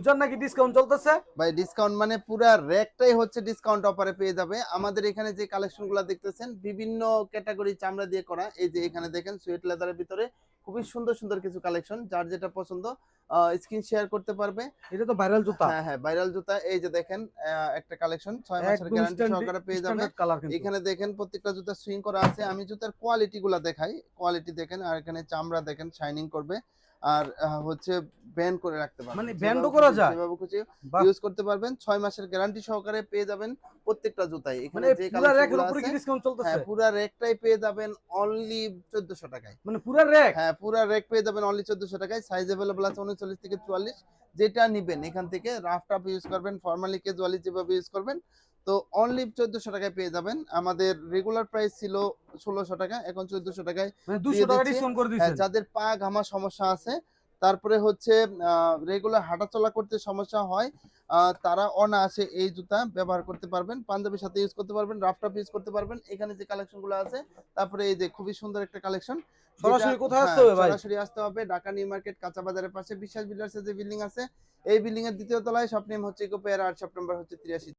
নাকি ডিসকাউন্ট চলতেছে? ভাই ডিসকাউন্ট মানে পুরা র‍্যাকটাই হচ্ছে ডিসকাউন্ট অফারে পেয়ে যাবে। আমাদের এখানে যে কালেকশনগুলো দেখতেছেন বিভিন্ন ক্যাটাগরি চামড়া দিয়ে করা। এই যে এখানে দেখেন সুইট লেদারের ভিতরে খুবই সুন্দর সুন্দর কিছু কালেকশন, যার যেটা পছন্দ স্ক্রিন শেয়ার করতে পারবে। এটা তো ভাইরাল জুতা। হ্যাঁ, হ্যাঁ, ভাইরাল জুতা। এই যে দেখেন একটা কালেকশন ৬ মাসের একদম গ্যারান্টি সহকারে পেয়ে যাবে। স্ট্যান্ডার্ড কালার কিন্তু। এখানে দেখেন প্রত্যেকটা জুতা সুইং করা আছে। আমি জুতার কোয়ালিটি গুলা দেখাই। কোয়ালিটি দেখেন আর এখানে চামড়া দেখেন শাইনিং করবে। আর হচ্ছে ব্যান্ড করে রাখতে পারবেন। মানে ব্যান্ডও করা যায়? যেভাবে খুশি বাহ! ইউজ করতে পারবেন। ৬ মাসের গ্যারান্টি সহকারে পেয়ে যাবেন প্রত্যেকটা জুতাই। এখানে মানে যে পুরা কালেকশন র‍্যাকের গুলো উপরে আছে কি ডিসকাউন্ট চলতেছে? হ্যাঁ, পুরা র‍্যাকটাই পেয়ে যাবেন অনলি ১৪০০ টাকায়। মানে পুরা র‍্যাক? হ্যাঁ, পুরা র‍্যাক পেয়ে যাবেন অনলি ১৪০০ টাকায়। সাইজ अवेलेबल আছে ৩৯ থেকে ৪৪। যেটা নিবেন এখান থেকে রাফ টাফ ইউজ করবেন, ফরমালি ক্যাজুয়ালি যেভাবে ইউজ করবেন। তো অনলি ১৪০০ টাকায় পেয়ে যাবেন। আমাদের রেগুলার প্রাইস ছিল ১৬০০ টাকা, এখন ১৪০০ টাকায় মানে দিয়ে ২০০ টাকা দিচ্ছি। ডিসকাউন্ট করে হ্যাঁ, দিছেন। যাদের পা ঘামা সমস্যা আছে, তারপরে হচ্ছে রেগুলার হাঁটাচলা করতে সমস্যা হয়, তারা অনায়াসে এই জুতা ব্যবহার করতে পারবেন। পাঞ্জাবির সাথে ইউজ করতে পারবেন, রাফ টাফ ইউজ করতে পারবেন। এখানে যে কালেকশনগুলো আছে, তারপরে এই যে খুবই সুন্দর একটা কালেকশন যেটা সরাসরি কোথায় আসতে হ্যাঁ, হবে ভাই? সরাসরি আসতে হবে ঢাকা নিউ মার্কেট কাঁচা বাজারের পাশে বিশ্বাস বিল্ডার্সের যে বিল্ডিং আছে, এই বিল্ডিং এর ২য় তলায়। শপ নেম হচ্ছে ইকো পেয়ার, আর শপ নাম্বার হচ্ছে ৮৩।